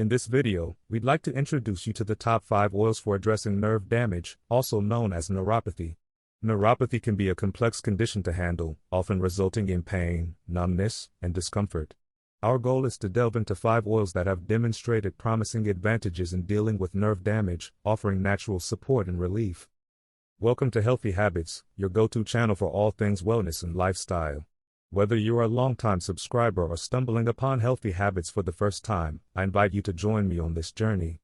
In this video, we'd like to introduce you to the top 5 oils for addressing nerve damage, also known as neuropathy. Neuropathy can be a complex condition to handle, often resulting in pain, numbness, and discomfort. Our goal is to delve into 5 oils that have demonstrated promising advantages in dealing with nerve damage, offering natural support and relief. Welcome to Healthy Habits, your go-to channel for all things wellness and lifestyle. Whether you are a long-time subscriber or stumbling upon healthy habits for the first time, I invite you to join me on this journey.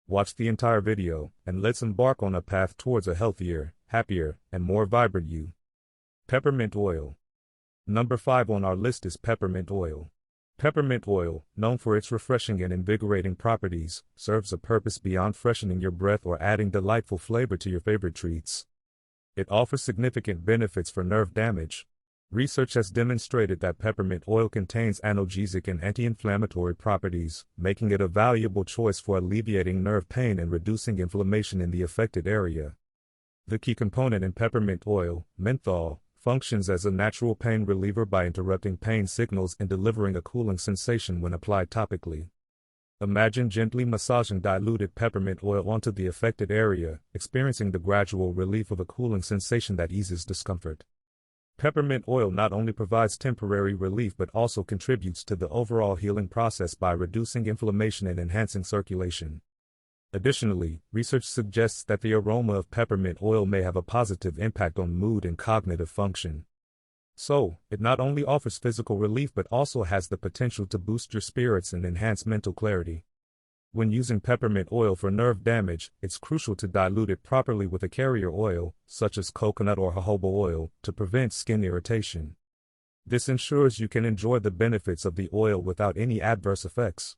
Watch the entire video, and let's embark on a path towards a healthier, happier, and more vibrant you. Peppermint Oil. Number 5 on our list is peppermint oil. Peppermint oil, known for its refreshing and invigorating properties, serves a purpose beyond freshening your breath or adding delightful flavor to your favorite treats. It offers significant benefits for nerve damage. Research has demonstrated that peppermint oil contains analgesic and anti-inflammatory properties, making it a valuable choice for alleviating nerve pain and reducing inflammation in the affected area. The key component in peppermint oil, menthol, functions as a natural pain reliever by interrupting pain signals and delivering a cooling sensation when applied topically. Imagine gently massaging diluted peppermint oil onto the affected area, experiencing the gradual relief of a cooling sensation that eases discomfort. Peppermint oil not only provides temporary relief but also contributes to the overall healing process by reducing inflammation and enhancing circulation. Additionally, research suggests that the aroma of peppermint oil may have a positive impact on mood and cognitive function. So, it not only offers physical relief but also has the potential to boost your spirits and enhance mental clarity. When using peppermint oil for nerve damage, it's crucial to dilute it properly with a carrier oil, such as coconut or jojoba oil, to prevent skin irritation. This ensures you can enjoy the benefits of the oil without any adverse effects.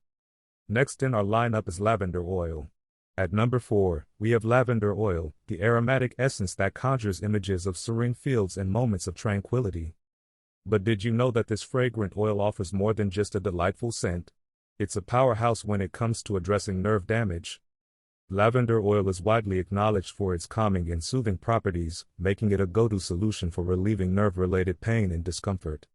Next in our lineup is lavender oil. At number 4, we have lavender oil, the aromatic essence that conjures images of serene fields and moments of tranquility. But did you know that this fragrant oil offers more than just a delightful scent? It's a powerhouse when it comes to addressing nerve damage. Lavender oil is widely acknowledged for its calming and soothing properties, making it a go-to solution for relieving nerve-related pain and discomfort.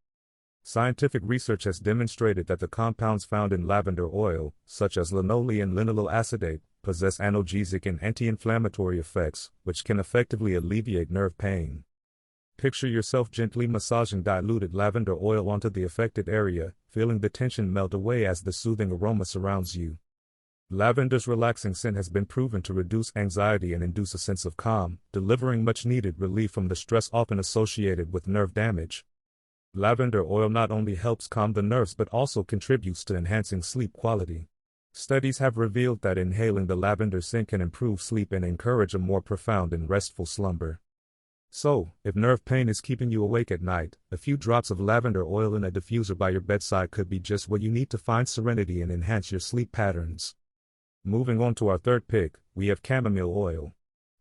Scientific research has demonstrated that the compounds found in lavender oil, such as linoleic and linylyl acetate, possess analgesic and anti-inflammatory effects, which can effectively alleviate nerve pain. Picture yourself gently massaging diluted lavender oil onto the affected area, feeling the tension melt away as the soothing aroma surrounds you. Lavender's relaxing scent has been proven to reduce anxiety and induce a sense of calm, delivering much-needed relief from the stress often associated with nerve damage. Lavender oil not only helps calm the nerves but also contributes to enhancing sleep quality. Studies have revealed that inhaling the lavender scent can improve sleep and encourage a more profound and restful slumber. So, if nerve pain is keeping you awake at night, a few drops of lavender oil in a diffuser by your bedside could be just what you need to find serenity and enhance your sleep patterns. Moving on to our third pick, we have chamomile oil.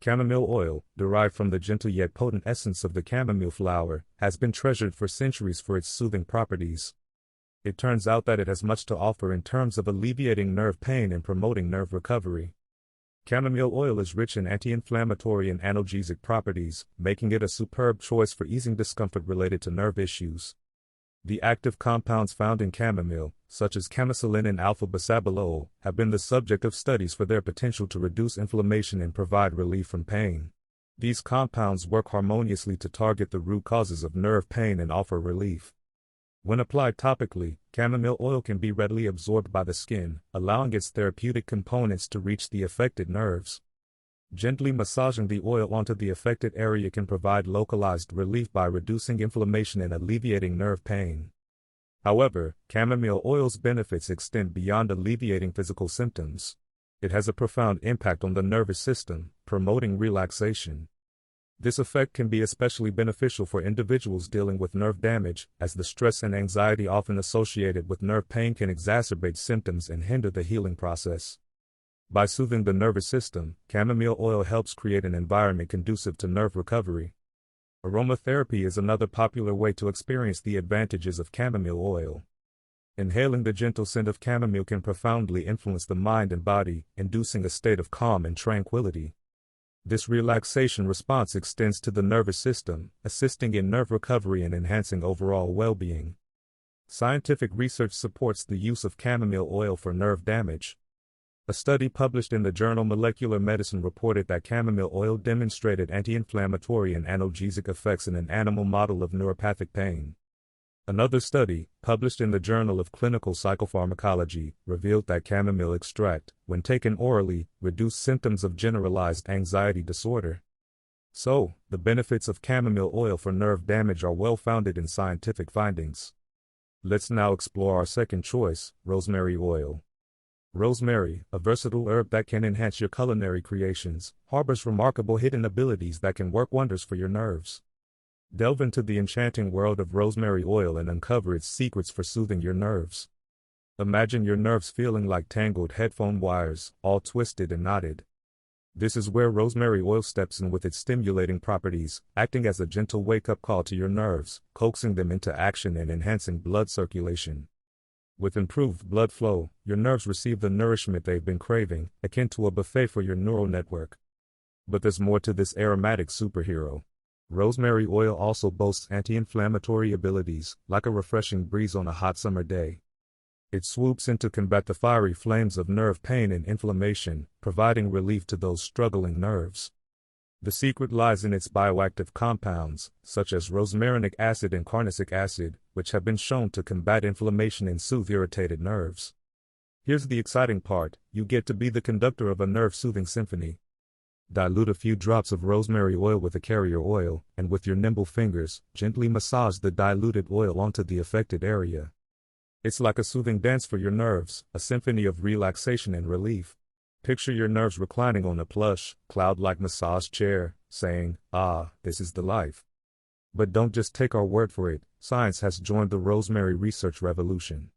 Chamomile oil, derived from the gentle yet potent essence of the chamomile flower, has been treasured for centuries for its soothing properties. It turns out that it has much to offer in terms of alleviating nerve pain and promoting nerve recovery. Chamomile oil is rich in anti-inflammatory and analgesic properties, making it a superb choice for easing discomfort related to nerve issues. The active compounds found in chamomile, such as camosilin and alpha-bisabolol, have been the subject of studies for their potential to reduce inflammation and provide relief from pain. These compounds work harmoniously to target the root causes of nerve pain and offer relief. When applied topically, chamomile oil can be readily absorbed by the skin, allowing its therapeutic components to reach the affected nerves. Gently massaging the oil onto the affected area can provide localized relief by reducing inflammation and alleviating nerve pain. However, chamomile oil's benefits extend beyond alleviating physical symptoms. It has a profound impact on the nervous system, promoting relaxation. This effect can be especially beneficial for individuals dealing with nerve damage, as the stress and anxiety often associated with nerve pain can exacerbate symptoms and hinder the healing process. By soothing the nervous system, chamomile oil helps create an environment conducive to nerve recovery. Aromatherapy is another popular way to experience the advantages of chamomile oil. Inhaling the gentle scent of chamomile can profoundly influence the mind and body, inducing a state of calm and tranquility. This relaxation response extends to the nervous system, assisting in nerve recovery and enhancing overall well-being. Scientific research supports the use of chamomile oil for nerve damage. A study published in the journal Molecular Medicine reported that chamomile oil demonstrated anti-inflammatory and analgesic effects in an animal model of neuropathic pain. Another study, published in the Journal of Clinical Psychopharmacology, revealed that chamomile extract, when taken orally, reduced symptoms of generalized anxiety disorder. So, the benefits of chamomile oil for nerve damage are well-founded in scientific findings. Let's now explore our second choice, rosemary oil. Rosemary, a versatile herb that can enhance your culinary creations, harbors remarkable hidden abilities that can work wonders for your nerves. Delve into the enchanting world of rosemary oil and uncover its secrets for soothing your nerves. Imagine your nerves feeling like tangled headphone wires, all twisted and knotted. This is where rosemary oil steps in with its stimulating properties, acting as a gentle wake-up call to your nerves, coaxing them into action and enhancing blood circulation. With improved blood flow, your nerves receive the nourishment they've been craving, akin to a buffet for your neural network. But there's more to this aromatic superhero. Rosemary oil also boasts anti-inflammatory abilities, like a refreshing breeze on a hot summer day. It swoops in to combat the fiery flames of nerve pain and inflammation, providing relief to those struggling nerves. The secret lies in its bioactive compounds, such as rosmarinic acid and carnosic acid, which have been shown to combat inflammation and soothe irritated nerves. Here's the exciting part: you get to be the conductor of a nerve-soothing symphony. Dilute a few drops of rosemary oil with a carrier oil, and with your nimble fingers, gently massage the diluted oil onto the affected area. It's like a soothing dance for your nerves, a symphony of relaxation and relief. Picture your nerves reclining on a plush, cloud-like massage chair, saying, "Ah, this is the life." But don't just take our word for it, science has joined the rosemary research revolution.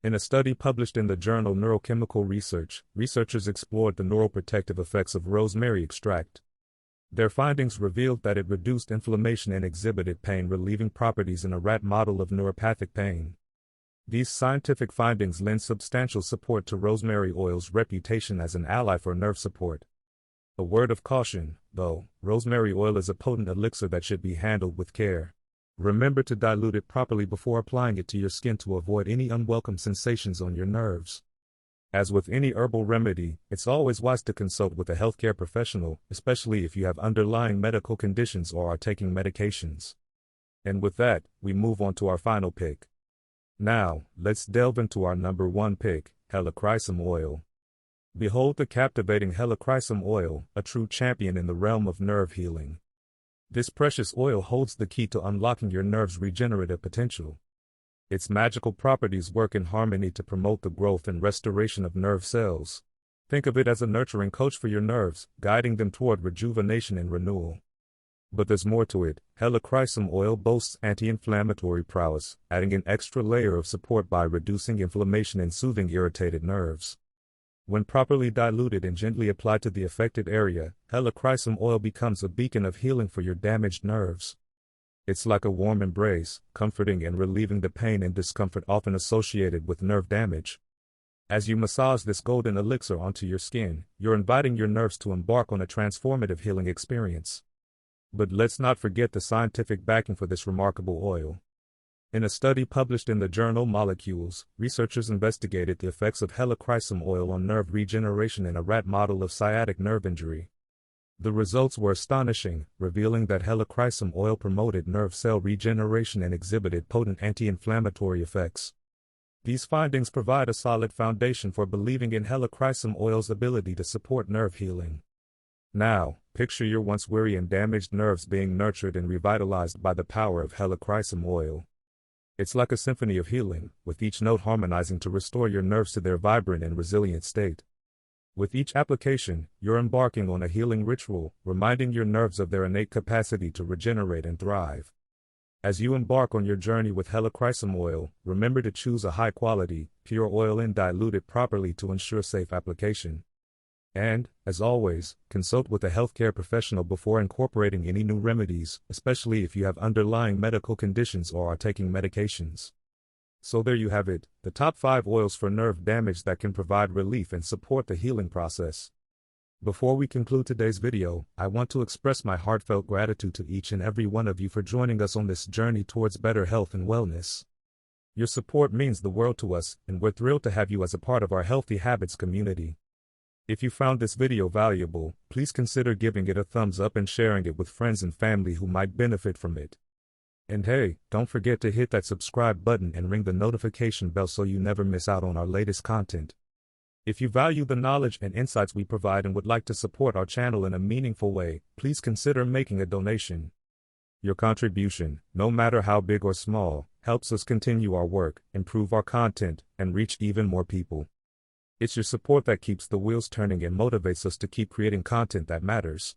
In a study published in the journal Neurochemical Research, researchers explored the neuroprotective effects of rosemary extract. Their findings revealed that it reduced inflammation and exhibited pain-relieving properties in a rat model of neuropathic pain. These scientific findings lend substantial support to rosemary oil's reputation as an ally for nerve support. A word of caution, though: rosemary oil is a potent elixir that should be handled with care. Remember to dilute it properly before applying it to your skin to avoid any unwelcome sensations on your nerves. As with any herbal remedy, it's always wise to consult with a healthcare professional, especially if you have underlying medical conditions or are taking medications. And with that, we move on to our final pick. Now, let's delve into our number one pick, Helichrysum oil. Behold the captivating Helichrysum oil, a true champion in the realm of nerve healing. This precious oil holds the key to unlocking your nerve's regenerative potential. Its magical properties work in harmony to promote the growth and restoration of nerve cells. Think of it as a nurturing coach for your nerves, guiding them toward rejuvenation and renewal. But there's more to it. Helichrysum oil boasts anti-inflammatory prowess, adding an extra layer of support by reducing inflammation and soothing irritated nerves. When properly diluted and gently applied to the affected area, Helichrysum oil becomes a beacon of healing for your damaged nerves. It's like a warm embrace, comforting and relieving the pain and discomfort often associated with nerve damage. As you massage this golden elixir onto your skin, you're inviting your nerves to embark on a transformative healing experience. But let's not forget the scientific backing for this remarkable oil. In a study published in the journal Molecules, researchers investigated the effects of Helichrysum oil on nerve regeneration in a rat model of sciatic nerve injury. The results were astonishing, revealing that Helichrysum oil promoted nerve cell regeneration and exhibited potent anti-inflammatory effects. These findings provide a solid foundation for believing in Helichrysum oil's ability to support nerve healing. Now, picture your once weary and damaged nerves being nurtured and revitalized by the power of Helichrysum oil. It's like a symphony of healing, with each note harmonizing to restore your nerves to their vibrant and resilient state. With each application, you're embarking on a healing ritual, reminding your nerves of their innate capacity to regenerate and thrive. As you embark on your journey with Helichrysum oil, remember to choose a high-quality, pure oil and dilute it properly to ensure safe application. And, as always, consult with a healthcare professional before incorporating any new remedies, especially if you have underlying medical conditions or are taking medications. So there you have it, the top 5 oils for nerve damage that can provide relief and support the healing process. Before we conclude today's video, I want to express my heartfelt gratitude to each and every one of you for joining us on this journey towards better health and wellness. Your support means the world to us, and we're thrilled to have you as a part of our Healthy Habits community. If you found this video valuable, please consider giving it a thumbs up and sharing it with friends and family who might benefit from it. And hey, don't forget to hit that subscribe button and ring the notification bell so you never miss out on our latest content. If you value the knowledge and insights we provide and would like to support our channel in a meaningful way, please consider making a donation. Your contribution, no matter how big or small, helps us continue our work, improve our content, and reach even more people. It's your support that keeps the wheels turning and motivates us to keep creating content that matters.